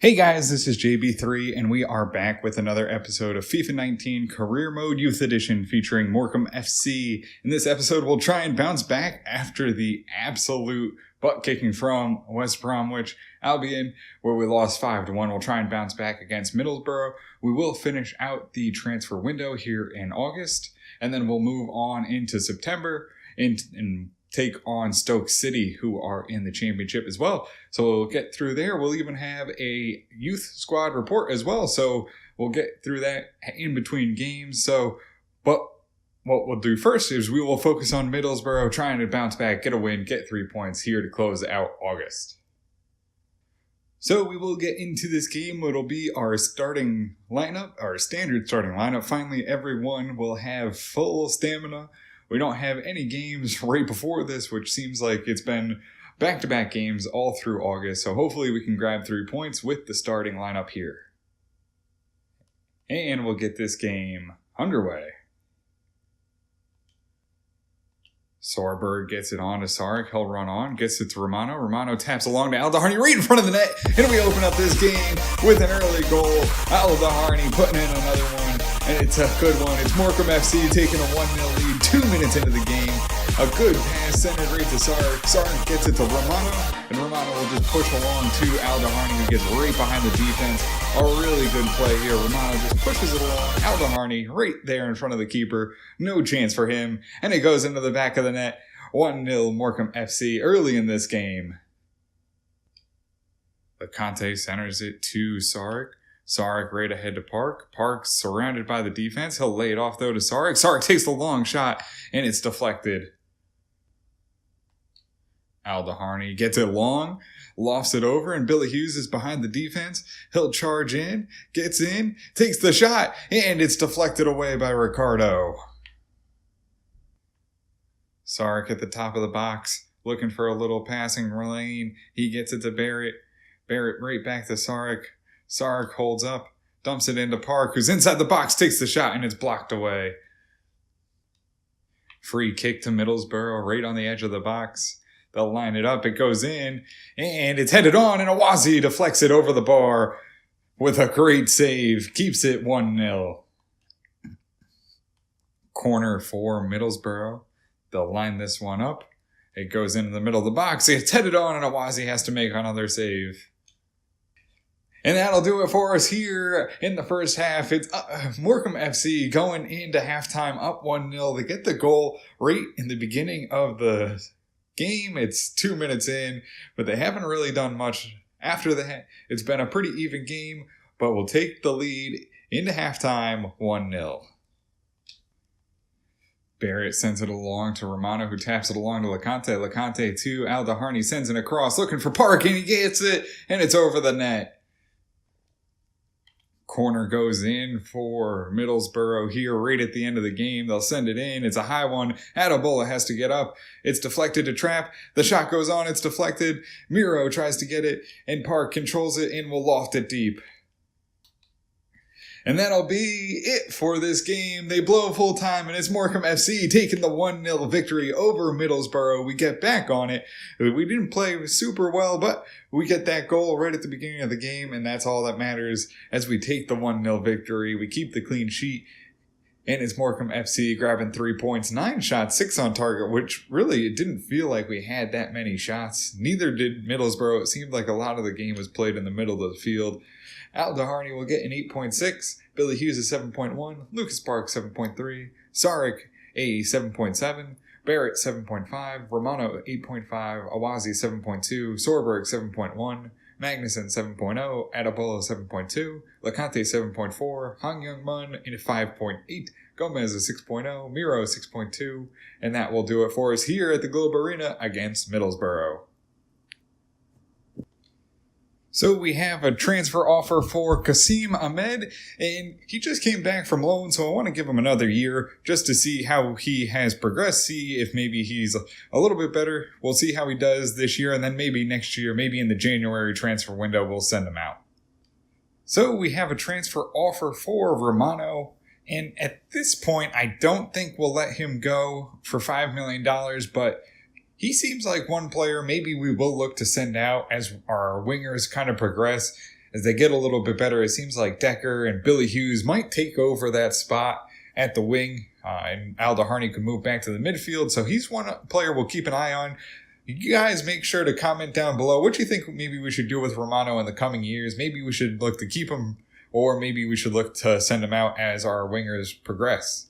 Hey guys, this is JB3 and we are back with another episode of FIFA 19 Career Mode Youth Edition featuring Morecambe FC. In this episode, we'll try and bounce back after the absolute butt-kicking from West Bromwich Albion, where we lost 5-1. We'll try and bounce back against Middlesbrough. We will finish out the transfer window here in August, and then we'll move on into September and take on Stoke City, who are in the championship as well. So we'll get through there. We'll even have a youth squad report as well. So we'll get through that in between games. But what we'll do first is we will focus on Middlesbrough, trying to bounce back, get a win, get 3 points here to close out August. So we will get into this game. It'll be our starting lineup, our standard starting lineup. Finally, everyone will have full stamina. We don't have any games right before this, which seems like it's been back-to-back games all through August. So hopefully we can grab 3 points with the starting lineup here. And we'll get this game underway. Sorberg gets it on to Sarek. He'll run on, gets it to Romano. Romano taps along to Aldaharni right in front of the net. And we open up this game with an early goal. Aldaharni putting in another one. And it's a good one. It's Morecambe FC taking a 1-0 lead 2 minutes into the game. A good pass centered right to Sarek. Sarek gets it to Romano. And Romano will just push along to Aldaharni, who gets right behind the defense. A really good play here. Romano just pushes it along. Aldaharni right there in front of the keeper. No chance for him. And it goes into the back of the net. 1-0 Morecambe FC early in this game. Conte centers it to Sarek. Sarek right ahead to Park. Park surrounded by the defense. He'll lay it off though to Sarek. Sarek takes the long shot and it's deflected. Aldaharni gets it long, lofts it over, and Billy Hughes is behind the defense. He'll charge in, gets in, takes the shot, and it's deflected away by Ricardo. Sarek at the top of the box, looking for a little passing lane. He gets it to Barrett. Barrett right back to Sarek. Sarek holds up, dumps it into Park, who's inside the box, takes the shot, and it's blocked away. Free kick to Middlesbrough, right on the edge of the box. They'll line it up, it goes in, and it's headed on, and Awazi deflects it over the bar with a great save. Keeps it 1-0. Corner for Middlesbrough. They'll line this one up. It goes into the middle of the box. It's headed on, and Awazi has to make another save. And that'll do it for us here in the first half. It's Morecambe FC going into halftime up 1-0. They get the goal right in the beginning of the game. It's 2 minutes in, but they haven't really done much after that. It's been a pretty even game, but we'll take the lead into halftime 1-0. Barrett sends it along to Romano, who taps it along to Lecante. Lecante to Aldaharni, sends it across, looking for Park, and he gets it, and it's over the net. Corner goes in for Middlesbrough here right at the end of the game. They'll send it in. It's a high one. Adebola has to get up. It's deflected to Trapp. The shot goes on. It's deflected. Miro tries to get it, and Park controls it and will loft it deep. And that'll be it for this game. They blow full time, and it's Morecambe FC taking the 1-0 victory over Middlesbrough. We get back on it. We didn't play super well, but we get that goal right at the beginning of the game, and that's all that matters as we take the 1-0 victory. We keep the clean sheet, and it's Morecambe FC grabbing 3 points, 9 shots, 6 on target, which really it didn't feel like we had that many shots. Neither did Middlesbrough. It seemed like a lot of the game was played in the middle of the field. Aldaharni will get an 8.6, Billy Hughes a 7.1, Lucas Park 7.3, Sarek a 7.7, Barrett 7.5, Romano 8.5, Awazi 7.2, Sorberg 7.1, Magnuson 7.0, Adebola 7.2, Lecante 7.4, Hong Young-mun in a 5.8, Gomez a 6.0, Miro 6.2, and that will do it for us here at the Globe Arena against Middlesbrough. So we have a transfer offer for Kasim Ahmed, and he just came back from loan, so I want to give him another year just to see how he has progressed, see if maybe he's a little bit better. We'll see how he does this year, and then maybe next year, maybe in the January transfer window, we'll send him out. So we have a transfer offer for Romano, and at this point, I don't think we'll let him go for $5 million, but he seems like one player maybe we will look to send out as our wingers kind of progress. as they get a little bit better, it seems like Decker and Billy Hughes might take over that spot at the wing, and Aldo Harney could move back to the midfield. So he's one player we'll keep an eye on. You guys make sure to comment down below what you think maybe we should do with Romano in the coming years. Maybe we should look to keep him, or maybe we should look to send him out as our wingers progress.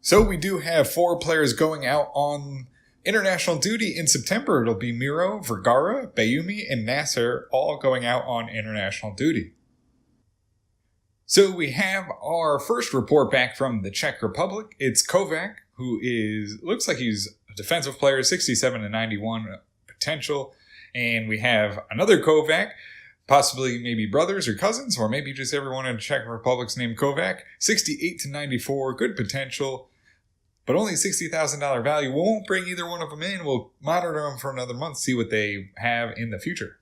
So we do have 4 players going out on international duty in September. It'll be Miro, Vergara, Bayumi, and Nasser all going out on international duty. So we have our first report back from the Czech Republic. It's Kovac, who looks like he's a defensive player, 67 to 91 potential. And we have another Kovac, possibly maybe brothers or cousins, or maybe just everyone in the Czech Republic's named Kovac, 68 to 94, good potential, but only $60,000 value. We won't bring either one of them in. We'll monitor them for another month, see what they have in the future.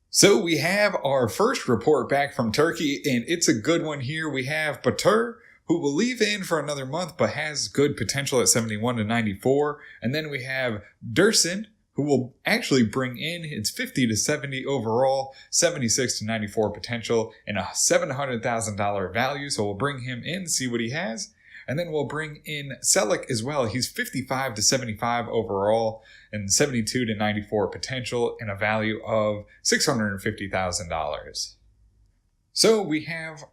So we have our first report back from Turkey, and it's a good one here. We have Batur, who will leave in for another month, but has good potential at 71 to 94. And then we have Dursun, who will actually bring in, it's 50 to 70 overall, 76 to 94 potential, and a $700,000 value. So we'll bring him in, see what he has. And then we'll bring in Selic as well. He's 55 to 75 overall and 72 to 94 potential and a value of $650,000. So we have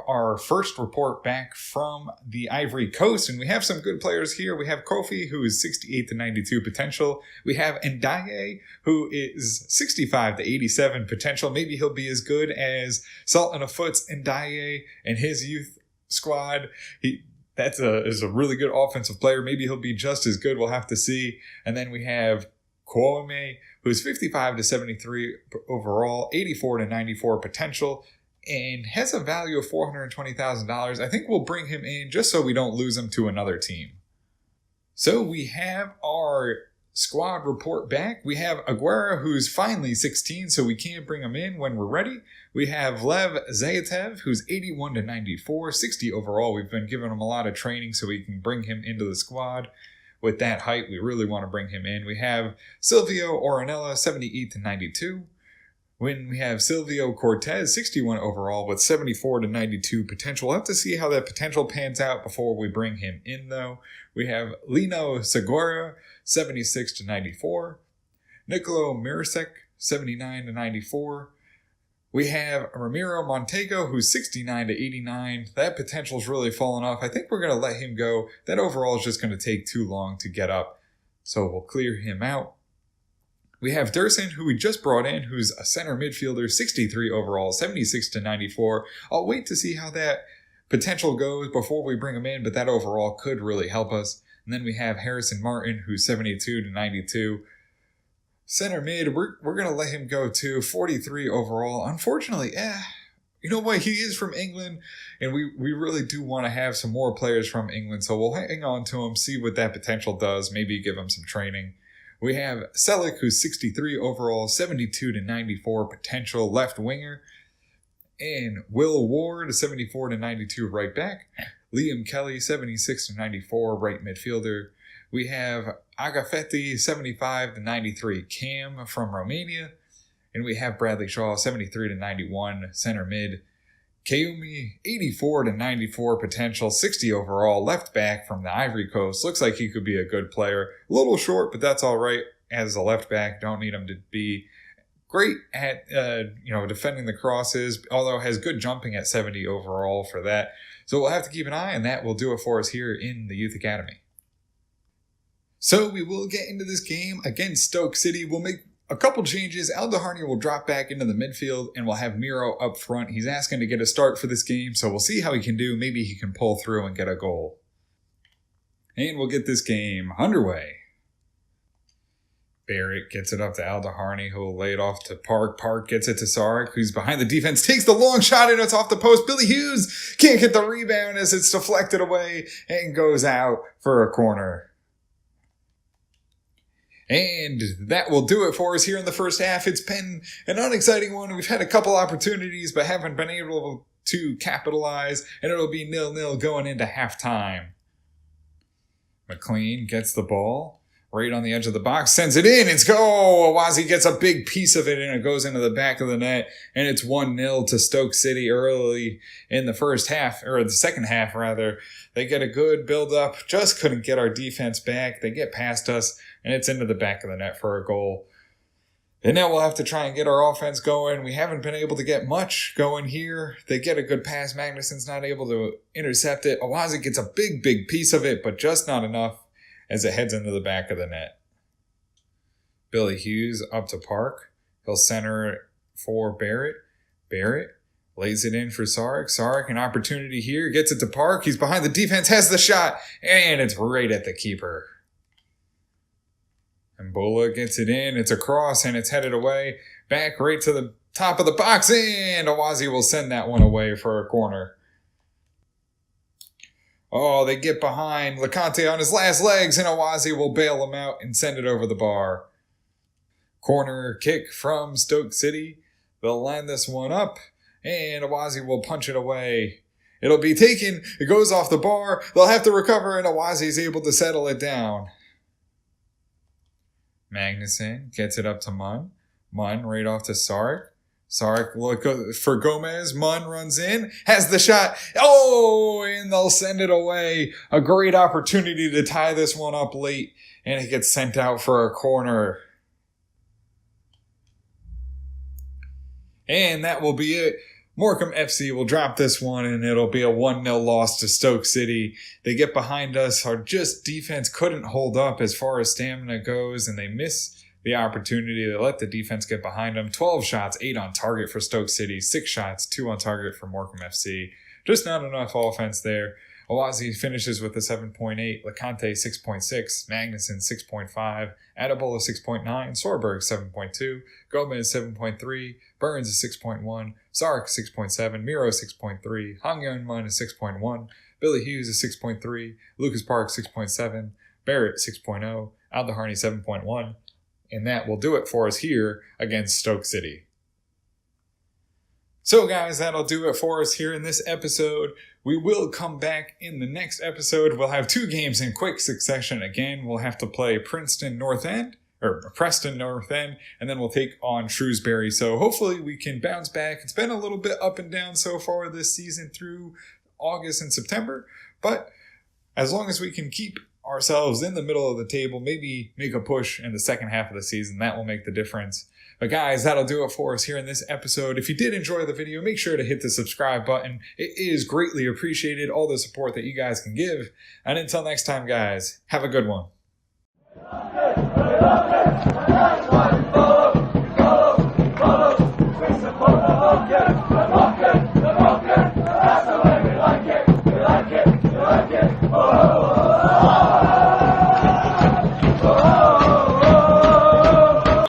our first report back from the Ivory Coast, and we have some good players here. We have Kofi, who is 68 to 92 potential. We have Ndaye, who is 65 to 87 potential. Maybe he'll be as good as Sultan of Foot's Ndaye and his youth squad. Is a really good offensive player. Maybe he'll be just as good. We'll have to see. And then we have Kwame, who's 55 to 73 overall, 84 to 94 potential, and has a value of $420,000. I think we'll bring him in just so we don't lose him to another team. So we have our squad report back. We have Aguero, who's finally 16, so we can bring him in when we're ready. We have Lev Zayatev, who's 81 to 94, 60 overall. We've been giving him a lot of training so we can bring him into the squad. With that height, we really want to bring him in. We have Silvio Oronella, 78 to 92. When we have Silvio Cortez, 61 overall with 74 to 92 potential. We'll have to see how that potential pans out before we bring him in, though. We have Lino Segura, 76 to 94. Nicolo Mirasek, 79 to 94. We have Ramiro Montego, who's 69 to 89. That potential's really fallen off. I think we're going to let him go. That overall is just going to take too long to get up, so we'll clear him out. We have Dursun, who we just brought in, who's a center midfielder, 63 overall, 76 to 94. I'll wait to see how that potential goes before we bring him in, but that overall could really help us. And then we have Harrison Martin, who's 72 to 92. Center mid, we're going to let him go too, 43 overall. Unfortunately, you know what? He is from England, and we really do want to have some more players from England, so we'll hang on to him, see what that potential does, maybe give him some training. We have Selic, who's 63 overall, 72 to 94 potential left winger. And Will Ward, 74 to 92 right back. Liam Kelly, 76 to 94 right midfielder. We have Agafetti, 75 to 93 Cam from Romania. And we have Bradley Shaw, 73 to 91 center mid. Kayumi, 84 to 94 potential, 60 overall, left back from the Ivory Coast. Looks like he could be a good player. A little short, but that's all right as a left back. Don't need him to be great at defending the crosses, although has good jumping at 70 overall for that. So we'll have to keep an eye, and that will do it for us here in the Youth Academy. So we will get into this game against Stoke City. We'll make a couple changes. Aldo Harney will drop back into the midfield, and we'll have Miro up front. He's asking to get a start for this game, so we'll see how he can do. Maybe he can pull through and get a goal. And we'll get this game underway. Barrett gets it up to Aldo Harney, who will lay it off to Park. Park gets it to Sarek, who's behind the defense, takes the long shot, and it's off the post. Billy Hughes can't get the rebound as it's deflected away and goes out for a corner. And that will do it for us here in the first half. It's been an unexciting one. We've had a couple opportunities, but haven't been able to capitalize, and it'll be 0-0 going into halftime. McLean gets the ball, right on the edge of the box, sends it in. It's go. Awazi gets a big piece of it, and it goes into the back of the net, and it's 1-0 to Stoke City early in the first half, or the second half, rather. They get a good build-up, just couldn't get our defense back. They get past us, and it's into the back of the net for a goal. And now we'll have to try and get our offense going. We haven't been able to get much going here. They get a good pass. Magnuson's not able to intercept it. Awazi gets a big piece of it, but just not enough as it heads into the back of the net. Billy Hughes up to Park. He'll center it for Barrett. Barrett lays it in for Sarek. Sarek, an opportunity here. Gets it to Park. He's behind the defense. Has the shot. And it's right at the keeper. And Bola gets it in. It's a cross and it's headed away. Back right to the top of the box. And Awazi will send that one away for a corner. Oh, they get behind. Lecante on his last legs, and Awazi will bail him out and send it over the bar. Corner kick from Stoke City. They'll line this one up, and Awazi will punch it away. It'll be taken. It goes off the bar. They'll have to recover, and Awazi is able to settle it down. Magnuson gets it up to Munn. Munn right off to Sarek. Sarek look for Gomez. Munn runs in, has the shot. Oh, and they'll send it away. A great opportunity to tie this one up late, and it gets sent out for a corner. And that will be it. Morecambe FC will drop this one, and it'll be a 1-0 loss to Stoke City. They get behind us. Our defense couldn't hold up as far as stamina goes, and they miss the opportunity. They let the defense get behind them. 12 shots, 8 on target for Stoke City. 6 shots, 2 on target for Morecambe FC. Just not enough offense there. Awazi finishes with a 7.8. Lecante 6.6. Magnuson 6.5. Adebola 6.9. Sorberg 7.2. Gomez 7.3. Burns is 6.1. Sark 6.7. Miro 6.3. Hong-Young Mun is 6.1. Billy Hughes is 6.3. Lucas Park 6.7. Barrett 6.0. Aldeharney 7.1. And that will do it for us here against Stoke City. So guys, that'll do it for us here in this episode. We will come back in the next episode. We'll have 2 games in quick succession. Again, we'll have to play Preston North End, and then we'll take on Shrewsbury. So hopefully we can bounce back. It's been a little bit up and down so far this season through August and September, but as long as we can keep ourselves in the middle of the table, maybe make a push in the second half of the season, that will make the difference. But guys, that'll do it for us here in this episode. If you did enjoy the video, make sure to hit the subscribe button. It is greatly appreciated, all the support that you guys can give. And until next time, guys, have a good one.